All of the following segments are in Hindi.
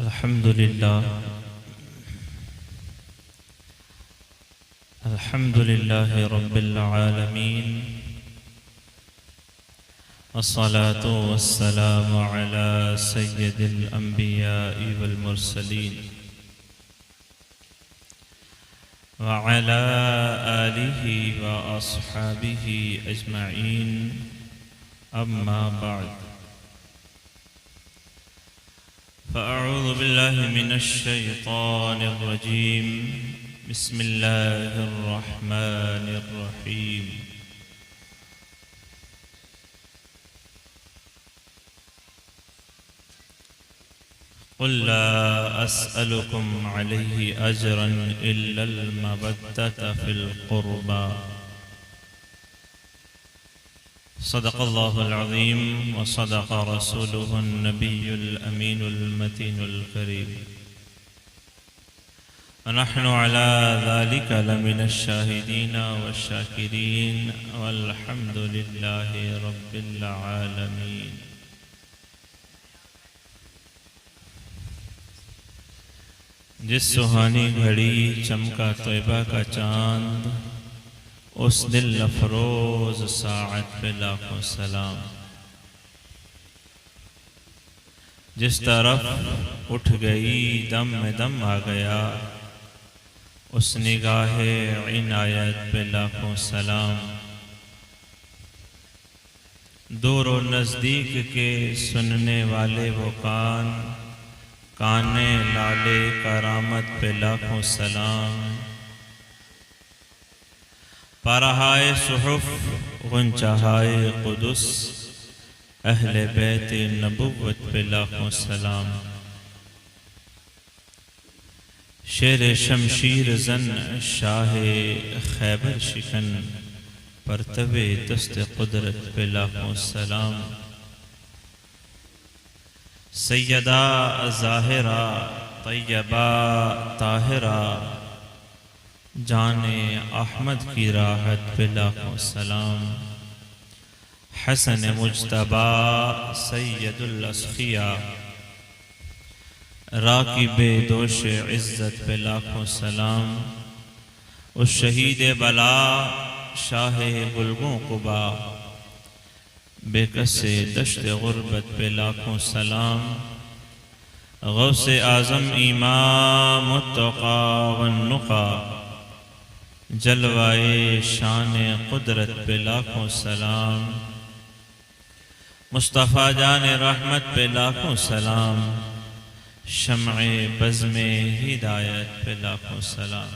अल्हम्दुलिल्लाह अल्हम्दुलिल्लाहि रब्बिल आलमीन अस्सलातु वस्सलामु अला सय्यिदिल अंबिया'i वल मुरसलीन व अला आलिहि व अस्हाबिहि अजमईन अम्मा बाद फ़अऊज़ु बिल्लाहि मिनश शैतानिर रजीम बिस्मिल्लाहिर रहमानिर रहीम क़ुल ला अस्अलुकुम अलैहि अजरन इल्लल मवद्दत फ़िल क़ुर्बा सदक़ल्लाहुल अज़ीम व सदक़ रसूलुहुन नबियुल अमीनुल मतीनुल करीम व नहनु अला ज़ालिका लमिनश शाहिदीन वश्शाकिरीन वल्हम्दुलिल्लाहि रब्बिल आलमीन। जिस सुहानी घड़ी चमका तौबा का चांद, उस दिल अफरोज साअत पे लाखों सलाम। जिस तरफ उठ गई दम में दम आ गया, उस निगाहे इनायत पे लाखों सलाम। दूर और नज़दीक के सुनने वाले वो कान, काने लाले करामत पे लाखों सलाम। परहाए सुहुफ गुंचाहाए कुदुस, अहले बैत नबुव्वत पे लाखों सलाम। शेर शमशीर जन शाहे खैबर शिकन, परतवे दस्त कुदरत पे लाखों सलाम। सैयदा ज़ाहिरा तैयबा ताहिरा, जाने अहमद की राहत पे लाखों सलाम। हसन मुज्तबा सैयदुल अस्खिया, राकिबे दोष इज़्ज़त पे लाखों सलाम। उस शहीद बला शाहे बुलगों कुबा, बेकसे दश्त गुर्बत पे लाखों सलाम। गौसे आज़म इमाम मुत्तक़ा वन्नुक़ा, जलवाए शान कुदरत पे लाखों सलाम। मुस्तफ़ा जान रहमत पे लाखों सलाम। शम्अ बज़्म हिदायत पे लाखों सलाम।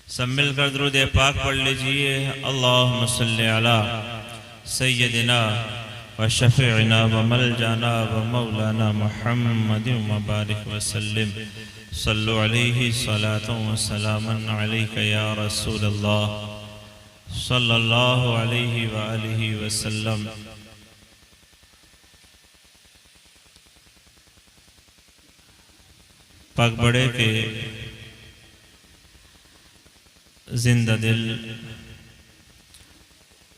सब मिलकर दुरूद पाक पढ़ लीजिए। अल्लाहुम्मा सल्लि अला सय्यदिना व शफ़ीइना व मलजाना व मौलाना मुहम्मदिन व बारिक व सल्लिम। सल्लु अलैहि सलातुन व सलामन अलैका या रसूलल्लाह सल्लल्लाहु अलैहि व आलिहि व सल्लम। पाक बड़े के जिंदा दिल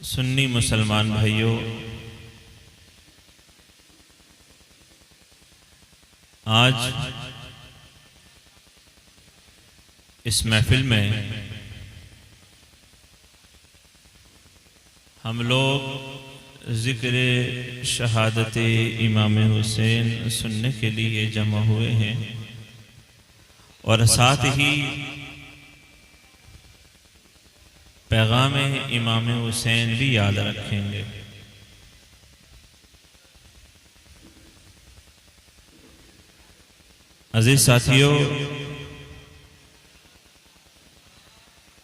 सुन्नी मुसलमान भाइयों, आज इस महफिल में हम लोग ज़िक्र शहादत इमाम हुसैन सुनने के लिए जमा हुए हैं और साथ ही पैगाम इमाम हुसैन भी याद रखेंगे। अजीज साथियों,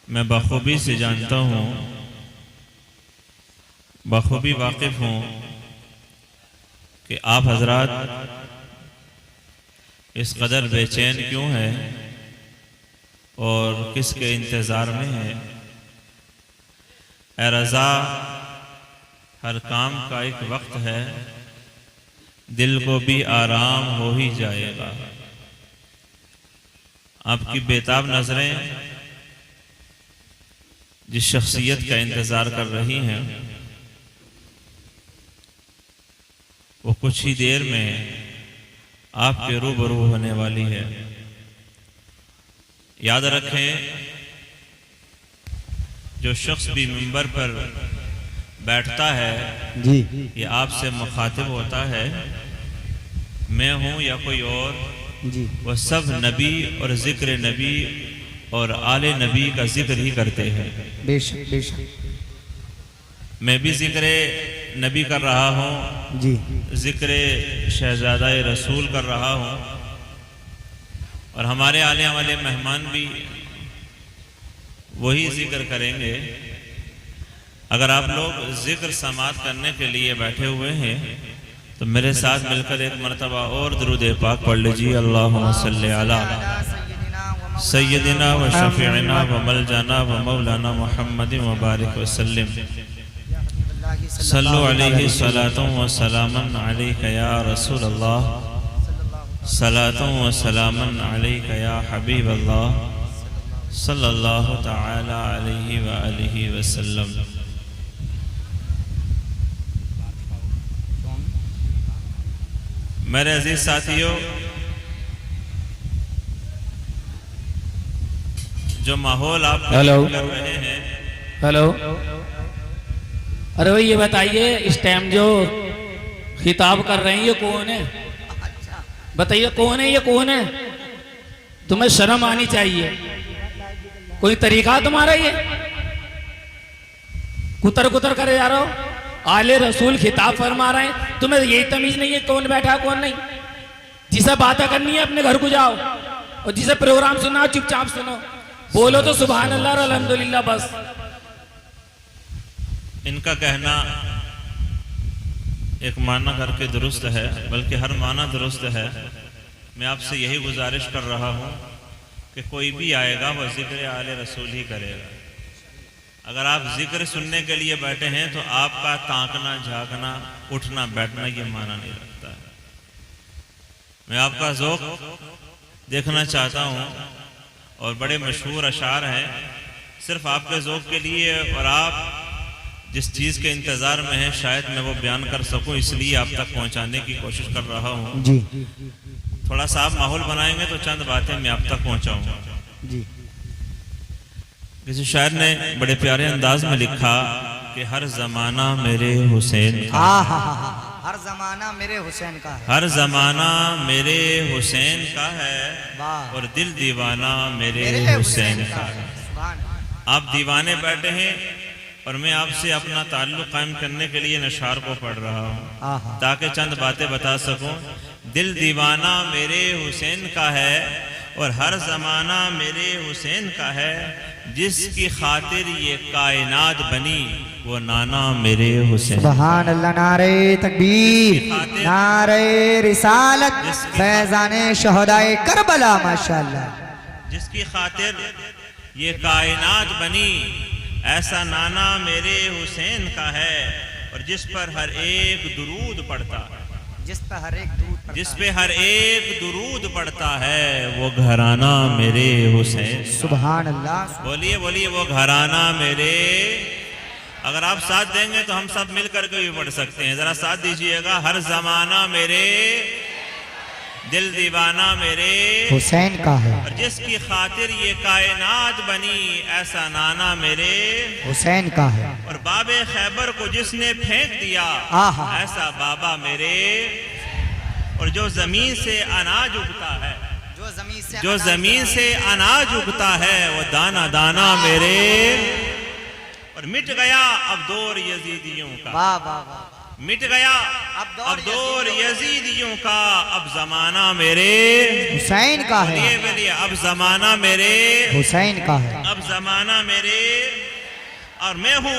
मैं बखूबी से जानता हूँ, बखूबी वाकिफ़ हूँ कि आप हजरात इस कदर बेचैन क्यों हैं और किसके इंतज़ार में हैं। ए रज़ा, हर काम का एक वक्त है, दिल को भी आराम हो ही जाएगा। आपकी बेताब नज़रें जिस शख्सियत का इंतज़ार कर रही हैं, वो कुछ ही देर में आपके रूबरू होने वाली है। याद रखें, जो शख्स भी मिंबर पर बैठता है जी ये आपसे मुखातिब होता है, मैं हूं या कोई और, जी वह सब नबी और जिक्र नबी और आले नबी का जिक्र ही करते हैं। बेशक बेशक मैं भी जिक्र नबी कर रहा हूँ, जी जिक्र शहजादा रसूल कर रहा हूँ, और हमारे आने वाले मेहमान भी वही जिक्र करेंगे। अगर आप लोग जिक्र समात करने के लिए बैठे हुए हैं तो मेरे साथ मिलकर एक मरतबा और दुरूद पाक पढ़ लीजिए। अल्लाहुम्मा सल्ली अला सय्यदिना व शफीना व मलजाना व मौलाना मुहम्मद व बारिक वसल्लिम। सल्लु अलैहि सलातुं व सलामन अलैका या रसूल अल्लाह, सलातुं व सलामन अलैका या हबीब अल्लाह, सल्लल्लाहु तआला अलैहि व आलिहि वसल्लम। मेरे अजीज साथियों, जो माहौल आप हेलो कर रहे हैं, हेलो, अरे भाई ये बताइए, इस टाइम जो खिताब कर रहे हैं ये कौन है? बताइए कौन है, ये कौन है? तुम्हें शर्म आनी चाहिए। कोई तरीका तुम्हारा ये? कुतर कुतर करे जा रहे हो। आले रसूल खिताब फरमा रहे हैं, तुम्हें यही तमीज नहीं है कौन बैठा है कौन नहीं? जिसे बातें करनी है अपने घर को जाओ, और जिसे प्रोग्राम सुना चुपचाप सुनो, बोलो तो सुभान अल्लाह और अल्हम्दुलिल्लाह बस। इनका कहना एक माना करके दुरुस्त है, बल्कि हर माना दुरुस्त है। मैं आपसे यही गुजारिश कर रहा हूँ कि कोई भी आएगा वह जिक्र आले रसूल ही करेगा। अगर आप जिक्र सुनने के लिए बैठे हैं तो आपका ताकना झांकना उठना बैठना ये माना नहीं रखता है। मैं आपका ज़ौक़ देखना चाहता हूँ, और बड़े मशहूर अशार हैं सिर्फ आपके ज़ौक़ के लिए, और आप जिस चीज़ के इंतज़ार में हैं शायद मैं वो बयान कर सकूं, इसलिए आप तक पहुंचाने की कोशिश कर रहा हूं। जी थोड़ा सा आप माहौल बनाएंगे तो चंद बातें मैं आप तक पहुंचाऊंगा। जी किसी शायर ने बड़े प्यारे अंदाज में लिखा कि हर जमाना मेरे हुसैन का, हर जमाना मेरे हुसैन का है, हर जमाना मेरे हुसैन का है, वाह। और दिल दीवाना मेरे हुसैन का है। आप दीवाने बैठे हैं और मैं आपसे अपना ताल्लुक कायम करने के लिए नशार को पढ़ रहा हूँ ताकि चंद बातें बता सकूं। दिल दीवाना मेरे हुसैन का है और हर जमाना मेरे हुसैन का है, जिसकी खातिर ये कायनात बनी वो नाना मेरे हुसैन। सुभान अल्लाह, नारे तकबीर, नारे रिसालत, फैज़ाने शहदाए करबला, माशाअल्लाह। जिसकी खातिर ये कायनात बनी ऐसा नाना मेरे हुसैन का है, और जिस पर हर एक दुरूद पड़ता है, जिस पे हर एक दुरूद पड़ता है, जिस पे हर एक दुरूद पड़ता है, वो घराना मेरे हुसैन। सुभान अल्लाह, बोलिए बोलिए, वो घराना मेरे। अगर आप साथ देंगे तो हम सब मिल करके भी पढ़ सकते हैं। जरा साथ दीजिएगा। हर जमाना मेरे, दिल दीवाना मेरे हुसैन का है, और जिसकी खातिर ये कायनात बनी ऐसा नाना मेरे हुसैन का है, और बाबे खैबर को जिसने फेंक दिया ऐसा बाबा मेरे। और जो जमीन से अनाज उगता है, जो जमीन से अनाज उगता है, वो दाना दाना मेरे। और मिट गया अब दौर यजीदियों का, वाह वाह वाह, मिट गया अब दौर यजीदियों का, अब जमाना मेरे हुसैन का है, बोलिए बोलिए, अब जमाना मेरे हुसैन का है, अब जमाना मेरे। और मैं हूँ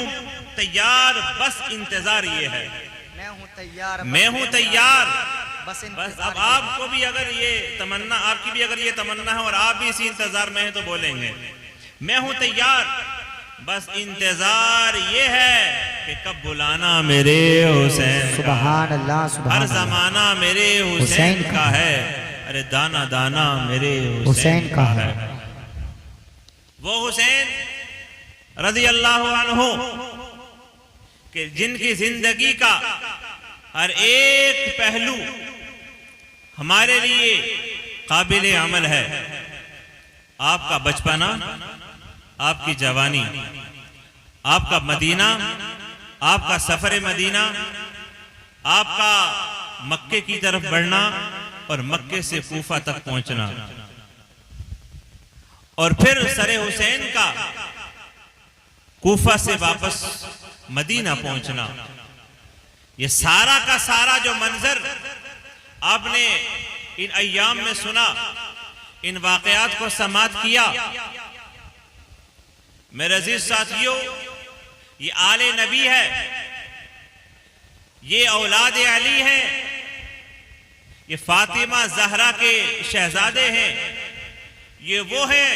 तैयार, बस इंतजार ये है, मैं हूँ तैयार, मैं हूँ तैयार बस बस। अब आपको भी अगर ये तमन्ना, आपकी भी अगर ये तमन्ना है और आप भी इसी इंतजार में हैं तो बोलेंगे मैं हूँ तैयार, बस इंतजार ये है कि कब बुलाना मेरे हुसैन। सुभान अल्लाह, सुभान हर अल्लाह, जमाना मेरे हुसैन का है, अरे दाना दाना मेरे हुसैन का है। वो हुसैन रज़ी अल्लाह अन्हु कि जिनकी जिंदगी का हर एक पहलू, हमारे लिए काबिल अमल है। आपका बचपना, आपकी जवानी, आपका मदीना, आपका सफर मदीना, आपका मक्के की तरफ बढ़ना और मक्के से कूफा तक पहुंचना, और फिर सरे हुसैन का कूफा से वापस मदीना पहुंचना, ये सारा का सारा जो मंजर आपने इन अय्याम में सुना, इन वाकयात को समात किया। मेरे अजीज साथियों, ये आले नबी है, ये औलाद अली है, ये फातिमा जहरा के शहजादे हैं। ये वो हैं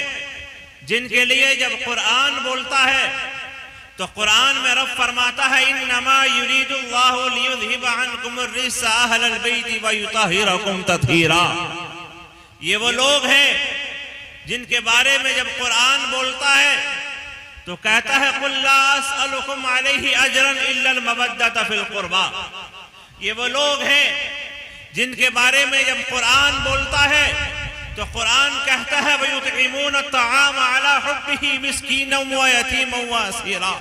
जिनके लिए जब कुरान बोलता है तो कुरान में रब फरमाता है, इन्नमा युरीदुल्लाहु लियुज़हिबा अन्कुम अर्रिज्सा अहलल बैति व युतहिरकुम तत्हीरा। ये वो लोग हैं जिनके बारे में जब कुरान बोलता है तो कहता है, कुल ला अस्अलुकुम अलैहि अजरन इल्लल मवद्दत फिल कुर्बा। ये वो लोग हैं जिनके बारे में जब कुरान बोलता है तो कुरान कहता है, वयुतइमून अत्तआम अला हुब्बिही मिस्कीनन व यतीमन व असीरा।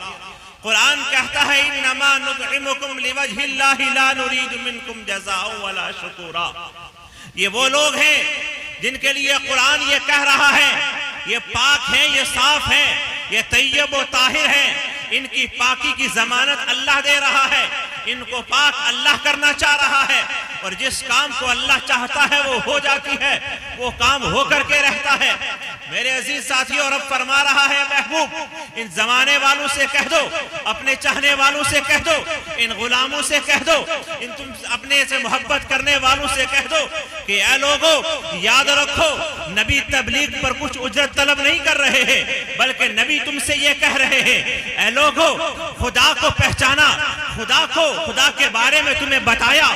कुरान कहता है, इन्नमा नुतइमुकुम लिवजहिल्लाहि ला नुरीदु मिनकुम जज़ाअन वला शुकुरा। ये वो लोग हैं जिनके लिए कुरान ये कह रहा है, ये पाक है, ये साफ है, ये तैयब व ताहिर है, इनकी पाकी की जमानत अल्लाह दे रहा है, इनको पाक अल्लाह करना चाह रहा है, और जिस काम को अल्लाह चाहता है वो हो जाती है, वो काम हो करके रहता है। मेरे अजीज साथियों, रब फरमा रहा है, महबूब इन जमाने वालों से कह दो, अपने चाहने वालों से कह दो, इन गुलामों से कह दो, इन तुम अपने से मोहब्बत करने वालों से कह दो कि ऐ लोगों, याद रखो, नबी तबलीग पर कुछ उजरत तलब नहीं कर रहे हैं, बल्कि नबी तुमसे ये कह रहे हैं, ऐ लोगों, खुदा को पहचाना, खुदा के बारे में तुम्हें बताया,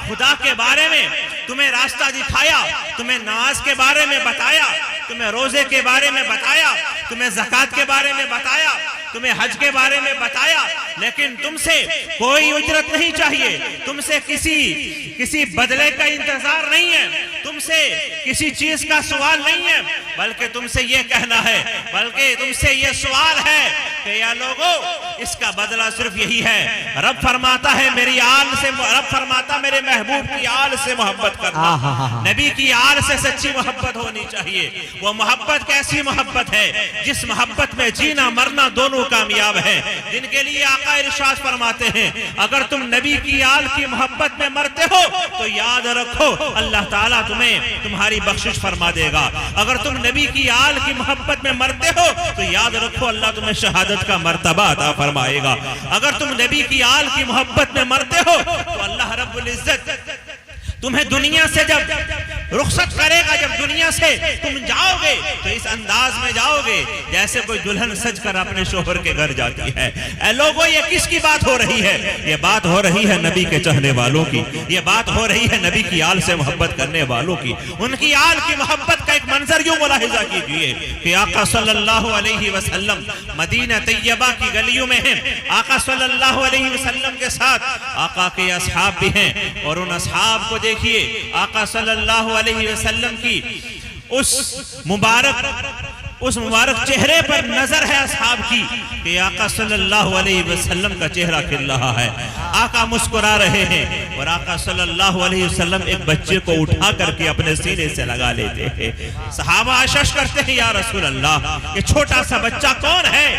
खुदा के बारे में तुम्हें रास्ता दिखाया, तुम्हें नमाज के बारे में बताया, तुम्हें रोजे के बारे में बताया, तुम्हें ज़कात के बारे में बताया, तुम्हें हज के बारे में बताया, लेकिन तुमसे कोई उजरत नहीं चाहिए, तुमसे किसी बदले का इंतजार नहीं है, तुमसे किसी चीज का सवाल नहीं है, बल्कि तुमसे ये कहना है, बल्कि तुमसे ये सवाल है कि या लोगों, इसका बदला सिर्फ यही है। रब फरमाता है, रब फरमाता मेरे महबूब की आल से मोहब्बत करना, नबी की आल से सच्ची मोहब्बत होनी चाहिए। वो मोहब्बत कैसी मोहब्बत है? जिस मोहब्बत में जीना मरना दोनों कामयाब है, जिनके लिए आका इरशाद फरमाते हैं, अगर तुम नबी की आल की मोहब्बत में मरते हो तो याद रखो, अल्लाह ताला तुम्हें तुम्हारी बख्शिश फरमा देगा। अगर तुम नबी की आल की मोहब्बत में मरते हो तो याद रखो, अल्लाह तुम्हें शहादत का मर्तबा अता फरमाएगा। अगर तुम नबी की आल की मोहब्बत में मरते हो तो अल्लाह रब्बुल इज्जत तुम्हें दुनिया से जब रुखसत करेगा, जब दुनिया से तुम जाओगे तो इस अंदाज में जाओगे जैसे कोई दुल्हन सज कर अपने शोहर के घर जाती है। ऐ लोगों, ये किसकी बात हो रही है? ये बात हो रही है नबी के चाहने वालों की, ये बात हो रही है नबी की आल से मोहब्बत करने वालों की। उनकी आल की मोहब्बत का एक मंजर यूं मुलाहिजा कीजिए कि आका सल्लल्लाहु अलैहि वसल्लम मदीना तैयबा की गलियों में हैं, आका सल्लल्लाहु अलैहि वसल्लम के साथ आका के असहाब भी हैं, और उन असहाब को देखिए, आका सल्लल्लाहु अलैहि वसल्लम की उस मुबारक चेहरे पर नजर है असहाब की कि आका सल्लल्लाहु अलैहि वसल्लम का चेहरा खिल रहा है, आका मुस्कुरा रहे हैं, और आका सल्लल्लाहु अलैहि वसल्लम एक बच्चे को उठा करके अपने सीने से लगा लेते हैं। सहाबा आशश करते हैं, या रसूल अल्लाह, ये छोटा सा बच्चा कौन है?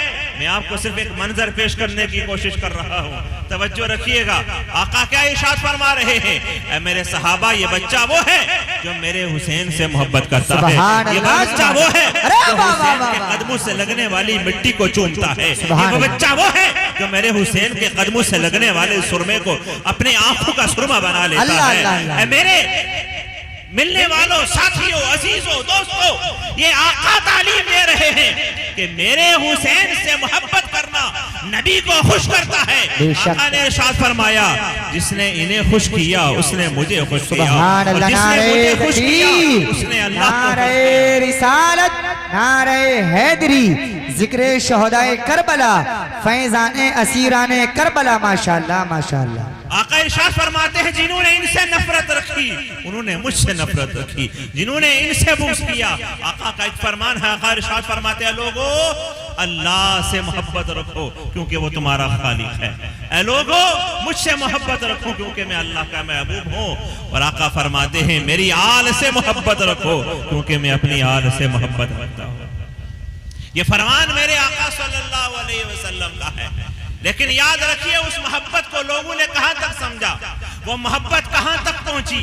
मैं आपको सिर्फ एक मंजर पेश करने की कोशिश कर रहा हूँ, तवज्जो रखिएगा। आका क्या इरशाद फरमा रहे हैं? ऐ मेरे सहाबा, ये बच्चा वो है जो मेरे हुसैन से मोहब्बत करता है, ये बच्चा वो है जो हुसैन के कदमों से लगने वाली मिट्टी को चूमता है, ये बच्चा वो है जो मेरे हुसैन के कदमों से लगने वाले सुरमे को अपने आंखों का सुरमा बना लेता है। मेरे मिलने वालों, साथियों, अजीजों, दोस्तों, ये आका तालीम दे रहे हैं कि मेरे हुसैन से मोहब्बत करना नबी को खुश करता है। आका ने इरशाद फरमाया, जिसने इन्हें खुश किया उसने मुझे खुश किया, और जिसने मुझे खुश किया उसने अल्लाह को खुश किया। नारे रिसालत, नारे हैदरी, जिक्र शहदाए करबला, फैजाने असीराने करबला। माशाअल्लाह, माशाअल्लाह। आका इरशाद फरमाते हैं जिन्होंने इनसे नफरत रखी उन्होंने मुझसे नफरत रखी, जिन्होंने इनसे बुग़्ज़ किया। आका का एक फरमान है, आका इरशाद फरमाते हैं लोगों अल्लाह से मोहब्बत रखो क्योंकि वो तुम्हारा खालिक है। ऐ लोगों मुझसे मोहब्बत रखो क्योंकि मैं अल्लाह का महबूब हूँ। और आका फरमाते हैं मेरी आल से मोहब्बत रखो क्योंकि मैं अपनी आल से मोहब्बत रखता हूँ। ये फरमान मेरे आका सल्लल्लाहु अलैहि वसल्लम का है। लेकिन याद रखिए उस मोहब्बत को लोगों ने कहां तक समझा, वो मोहब्बत कहां तक पहुंची।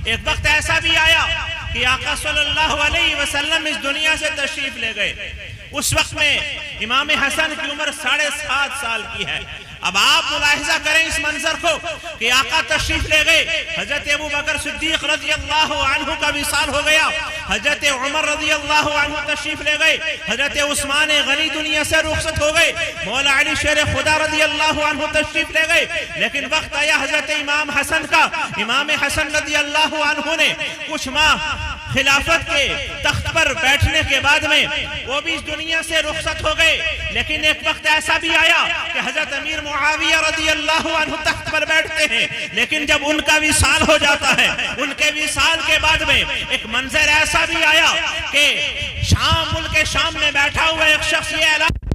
एक वक्त ऐसा भी आया कि आका सल्लल्लाहु अलैहि वसल्लम इस दुनिया से तशरीफ ले गए। उस वक्त में इमाम हसन की उम्र 7.5 साल की है। अब आप मुलाहिजा करें इस मंजर को कि आका तशरीफ ले गए, हजरत अबू बकर सिद्दीक रज़ियल्लाहु अन्हु का विसाल हो गया, हजरत उमर रज़ियल्लाहु अन्हु तशरीफ ले गए, हजरत उस्मान गनी दुनिया से रुखसत हो गए, मौला अली शेर खुदा रज़ियल्लाहु अन्हु तशरीफ ले गए। लेकिन वक्त आया हजरत इमाम हसन का। इमाम हसन रज़ियल्लाहु अन्हु ने कुछ माह खिलाफत के तख्त पर बैठने के बाद में वो भी इस दुनिया से रुखसत हो गए। लेकिन एक वक्त ऐसा भी आया कि हजरत अमीर मुआविया रज़ियल्लाहु अन्हु तख्त पर बैठते हैं, लेकिन जब उनका विसाल हो जाता है, उनके विसाल के बाद में एक मंजर ऐसा भी आया कि शाम, मुल्क शाम में बैठा हुआ एक शख्स ये ऐलान